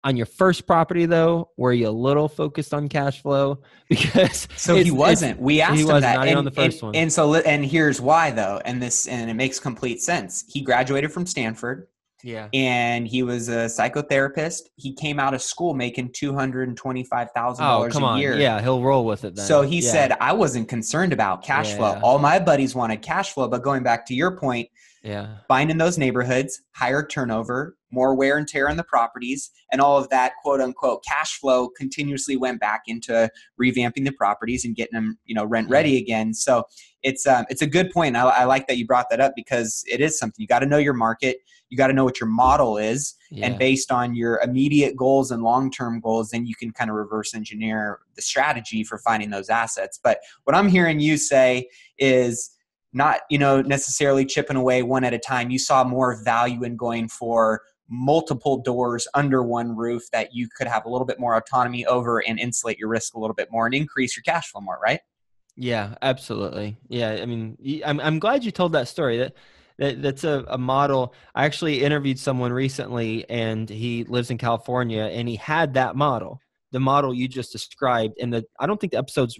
on your first property though, were you a little focused on cash flow? Because So he wasn't. We asked he him wasn't, that, not even on the first one. and here's why though, and it makes complete sense. He graduated from Stanford. Yeah. And he was a psychotherapist. He came out of school making $225,000 come a on. year. Yeah, he'll roll with it then. So he Yeah. said, I wasn't concerned about cash flow. Yeah. All my buddies wanted cash flow. But going back to your point, Yeah. buying in those neighborhoods, higher turnover, more wear and tear on the properties, and all of that quote unquote cash flow continuously went back into revamping the properties and getting them, rent ready again. So it's a good point. I like that you brought that up because it is something. You got to know your market. You got to know what your model is. Yeah. And based on your immediate goals and long-term goals, then you can kind of reverse engineer the strategy for finding those assets. But what I'm hearing you say is not, necessarily chipping away one at a time. You saw more value in going for multiple doors under one roof that you could have a little bit more autonomy over and insulate your risk a little bit more and increase your cash flow more, right? Yeah, absolutely. Yeah. I mean, I'm glad you told that story. That's a model. I actually interviewed someone recently and he lives in California and he had that model, the model you just described. And I don't think the episode's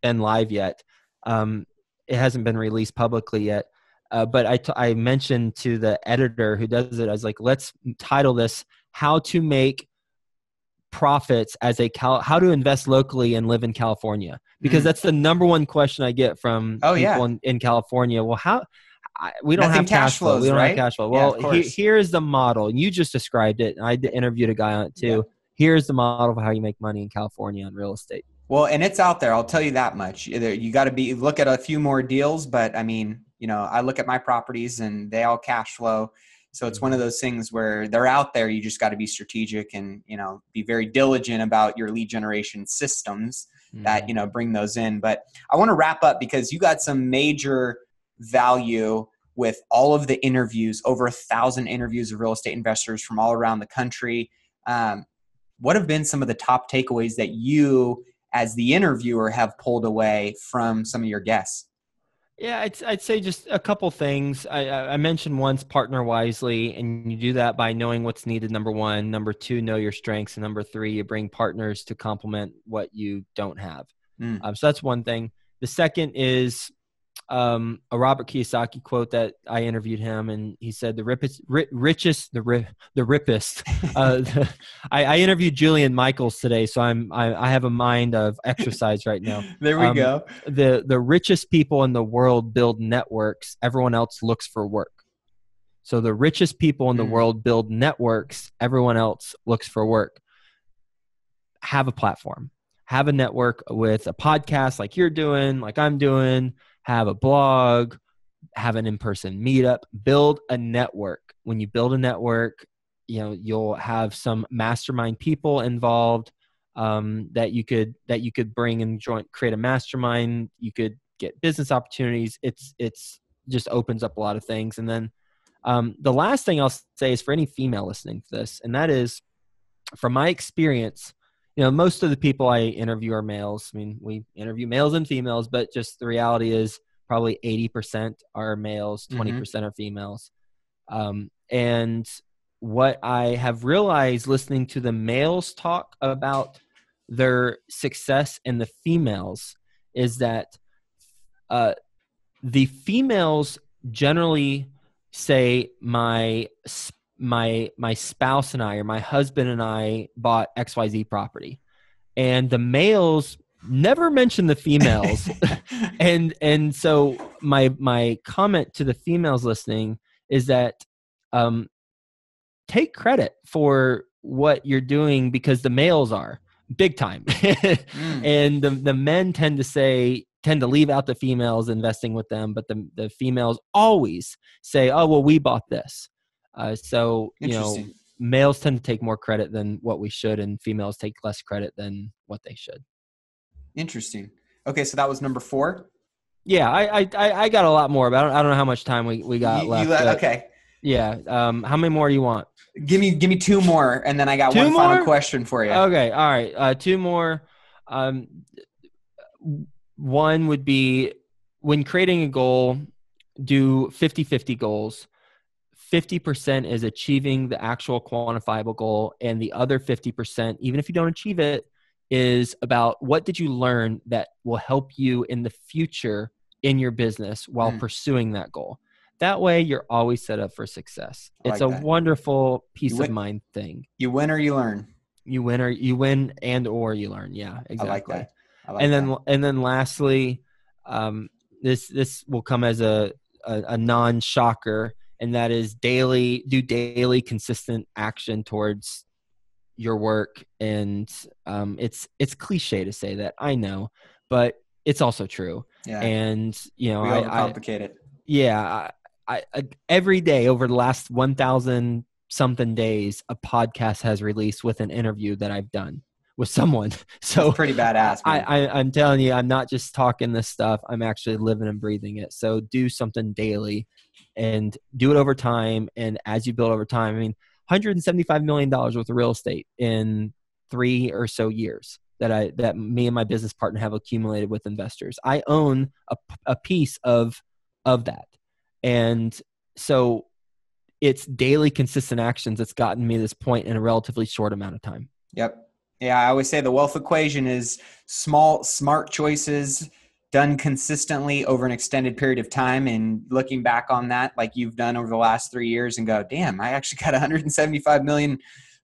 been live yet. It hasn't been released publicly yet. But I mentioned to the editor who does it, I was like, let's title this "How to Make Profits as how to Invest Locally and Live in California," because that's the number one question I get from people in California. Well, we don't have cash flow. We don't have cash flow. Well, here's the model. And you just described it. And I interviewed a guy on it too. Yeah. Here's the model for how you make money in California on real estate. Well, and it's out there. I'll tell you that much. You got to look at a few more deals, but I mean, I look at my properties and they all cash flow. So it's one of those things where they're out there. You just got to be strategic and, be very diligent about your lead generation systems that, bring those in. But I want to wrap up because you got some major value with all of the interviews, over 1,000 interviews of real estate investors from all around the country. What have been some of the top takeaways that you as the interviewer have pulled away from some of your guests? Yeah, I'd say just a couple things. I mentioned once, partner wisely, and you do that by knowing what's needed, number one. Number two, know your strengths. And number three, you bring partners to complement what you don't have. So that's one thing. The second is a Robert Kiyosaki quote that I interviewed him, and he said, the richest. I interviewed Julian Michaels today, so I have a mind of exercise right now. There we go. The richest people in the world build networks. Everyone else looks for work. So the richest people in the world build networks. Everyone else looks for work. Have a platform. Have a network with a podcast like you're doing, like I'm doing. Have a blog, have an in-person meetup, build a network. When you build a network, you'll have some mastermind people involved that you could bring and create a mastermind. You could get business opportunities. It's just opens up a lot of things. And then the last thing I'll say is for any female listening to this, and that is from my experience, most of the people I interview are males. I mean, we interview males and females, but just the reality is probably 80% are males, 20% are females. And what I have realized listening to the males talk about their success and the females is that the females generally say my spouse and I, or my husband and I, bought XYZ property, and the males never mention the females. and so my comment to the females listening is that take credit for what you're doing, because the males are big time. And the men tend to leave out the females investing with them, but the females always say, oh, well, we bought this. So, males tend to take more credit than what we should, and females take less credit than what they should. Interesting. Okay. So that was number 4. Yeah. I got a lot more, but I don't know how much time we got left. Okay. Yeah. How many more do you want? Give me 2 more, and then I got one final question for you. Okay. All right. 2 more. One would be, when creating a goal, do 50-50 goals. 50% is achieving the actual quantifiable goal. And the other 50%, even if you don't achieve it, is about what did you learn that will help you in the future in your business while pursuing that goal. That way you're always set up for success. It's a wonderful peace of mind thing. You win or you learn. You win and or you learn. Yeah, exactly. I like that. And then lastly, this will come as a non-shocker, and that is do daily consistent action towards your work. And it's cliche to say that, I know, but it's also true. Yeah. And we overcomplicate it. Yeah. I every day over the last 1,000 something days, a podcast has released with an interview that I've done with someone. So that's pretty badass, man. I'm telling you, I'm not just talking this stuff. I'm actually living and breathing it. So do something daily and do it over time. And as you build over time, I mean, $175 million worth of real estate in 3 or so years that me and my business partner have accumulated with investors. I own a piece of that. And so it's daily consistent actions that's gotten me to this point in a relatively short amount of time. Yep. Yeah, I always say the wealth equation is small, smart choices done consistently over an extended period of time. And looking back on that, like you've done over the last 3 years, and go, damn, I actually got $175 million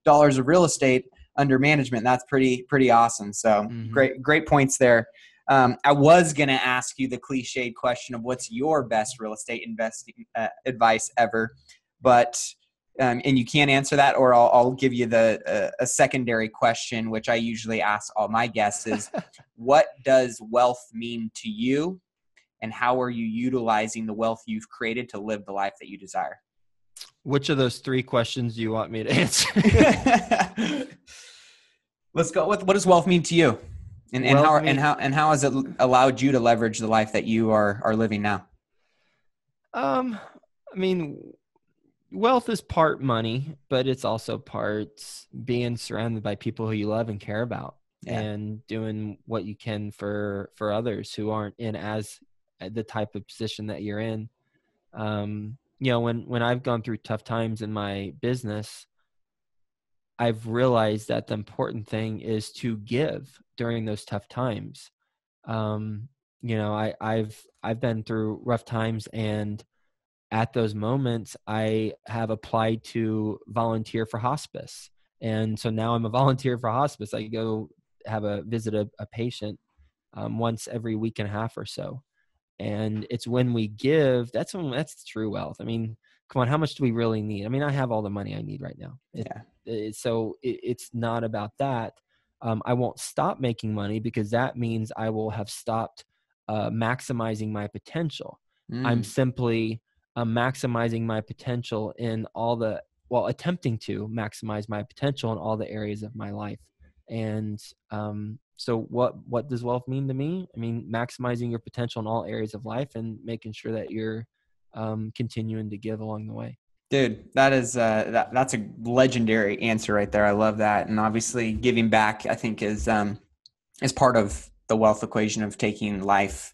of real estate under management. That's pretty awesome. So great points there. I was going to ask you the cliched question of what's your best real estate investing advice ever, but and you can't answer that, or I'll give you a secondary question, which I usually ask all my guests is, what does wealth mean to you, and how are you utilizing the wealth you've created to live the life that you desire? Which of those 3 questions do you want me to answer? Let's go with, what does wealth mean to you? And how has it allowed you to leverage the life that you are living now? I mean, wealth is part money, but it's also parts being surrounded by people who you love and care about, and doing what you can for others who aren't in as the type of position that you're in. When I've gone through tough times in my business, I've realized that the important thing is to give during those tough times. I've been through rough times, and at those moments, I have applied to volunteer for hospice. And so now I'm a volunteer for hospice. I go visit a patient once every week and a half or so. And it's when we give, that's true wealth. I mean, come on, how much do we really need? I mean, I have all the money I need right now. So it's not about that. I won't stop making money, because that means I will have stopped maximizing my potential. I'm simply maximizing my potential attempting to maximize my potential in all the areas of my life. And so what does wealth mean to me? I mean, maximizing your potential in all areas of life and making sure that you're continuing to give along the way. Dude, that's a legendary answer right there. I love that. And obviously giving back, I think, is part of the wealth equation of taking life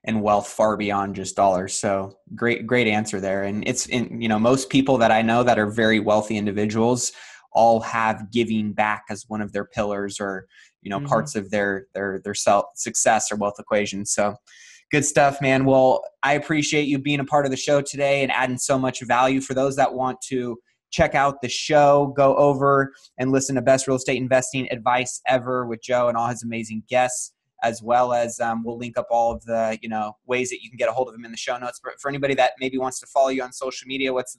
and wealth far beyond just dollars. So great answer there. And most people that I know that are very wealthy individuals all have giving back as one of their pillars, or, parts of their self success or wealth equation. So good stuff, man. Well, I appreciate you being a part of the show today and adding so much value. For those that want to check out the show, go over and listen to Best Real Estate Investing Advice Ever with Joe and all his amazing guests, as well as we'll link up all of the ways that you can get a hold of him in the show notes. But for anybody that maybe wants to follow you on social media, what's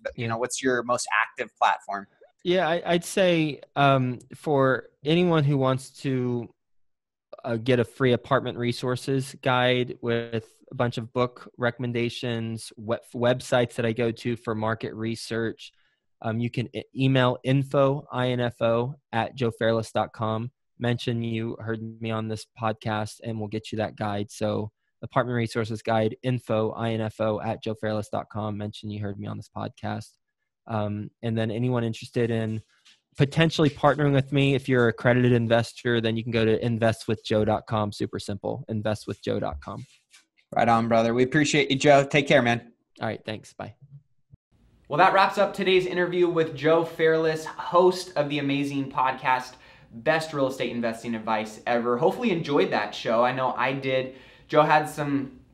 your most active platform? Yeah, I'd say for anyone who wants to get a free apartment resources guide with a bunch of book recommendations, websites that I go to for market research, you can email info@joefairless.com. Mention you heard me on this podcast, and we'll get you that guide. So apartment resources guide, info@joefairless.com. Mention you heard me on this podcast. And then anyone interested in potentially partnering with me, if you're an accredited investor, then you can go to investwithjoe.com. Super simple, investwithjoe.com. Right on, brother. We appreciate you, Joe. Take care, man. All right. Thanks. Bye. Well, that wraps up today's interview with Joe Fairless, host of the amazing podcast, Best Real Estate Investing Advice Ever. Hopefully you enjoyed that show. I know I did. Joe had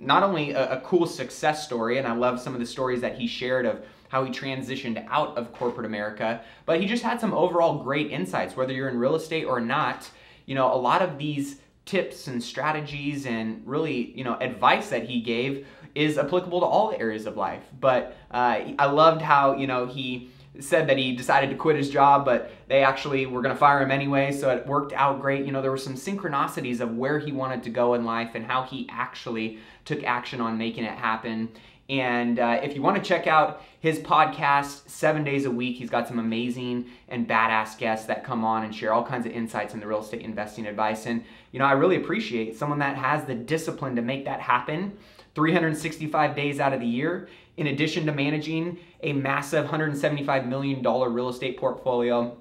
not only a cool success story, and I love some of the stories that he shared of how he transitioned out of corporate America, but he just had some overall great insights, whether you're in real estate or not. A lot of these tips and strategies and really, advice that he gave is applicable to all areas of life. But I loved how, he said that he decided to quit his job, but they actually were going to fire him anyway, so it worked out great. There were some synchronicities of where he wanted to go in life and how he actually took action on making it happen. And if you want to check out his podcast 7 days a week, he's got some amazing and badass guests that come on and share all kinds of insights in the real estate investing advice. And, I really appreciate someone that has the discipline to make that happen 365 days out of the year, in addition to managing a massive $175 million real estate portfolio.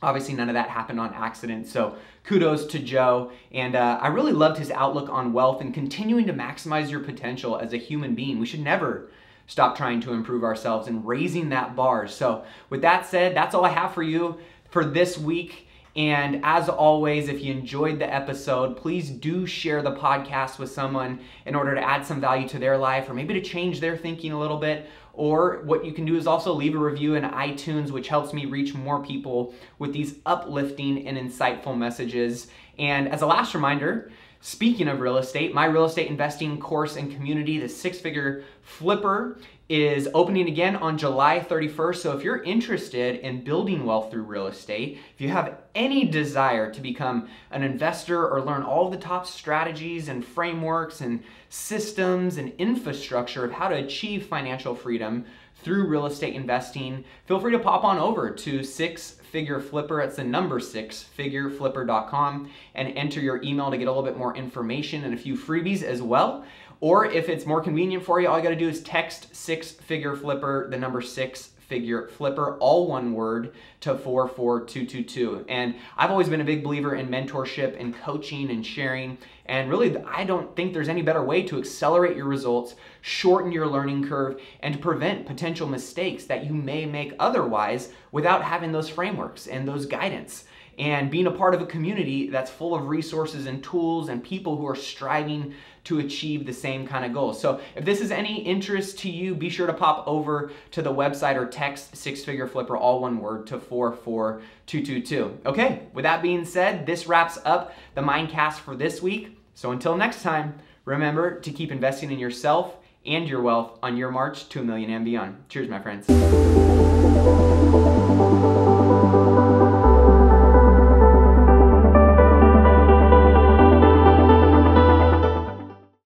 Obviously, none of that happened on accident, so kudos to Joe. And I really loved his outlook on wealth and continuing to maximize your potential as a human being. We should never stop trying to improve ourselves and raising that bar. So with that said, that's all I have for you for this week. And as always, if you enjoyed the episode, please do share the podcast with someone in order to add some value to their life, or maybe to change their thinking a little bit. Or what you can do is also leave a review in iTunes, which helps me reach more people with these uplifting and insightful messages. And as a last reminder, speaking of real estate, my real estate investing course and community, the Six Figure Flipper, is opening again on July 31st. So if you're interested in building wealth through real estate, if you have any desire to become an investor or learn all the top strategies and frameworks and systems and infrastructure of how to achieve financial freedom through real estate investing, feel free to pop on over to Six Figure Flipper. It's the number 6figureflipper.com, and enter your email to get a little bit more information and a few freebies as well. Or if it's more convenient for you, all you gotta do is text 6-figure flipper, the number 6-figure flipper, all one word, to 44222. And I've always been a big believer in mentorship and coaching and sharing. And really, I don't think there's any better way to accelerate your results, shorten your learning curve, and to prevent potential mistakes that you may make otherwise without having those frameworks and those guidance. And being a part of a community that's full of resources and tools and people who are striving to achieve the same kind of goals. So if this is any interest to you, be sure to pop over to the website or text 6-figure flipper, all one word, to 44222. Okay, with that being said, this wraps up the Mindcast for this week. So until next time, remember to keep investing in yourself and your wealth on your march to $1 million and beyond. Cheers, my friends.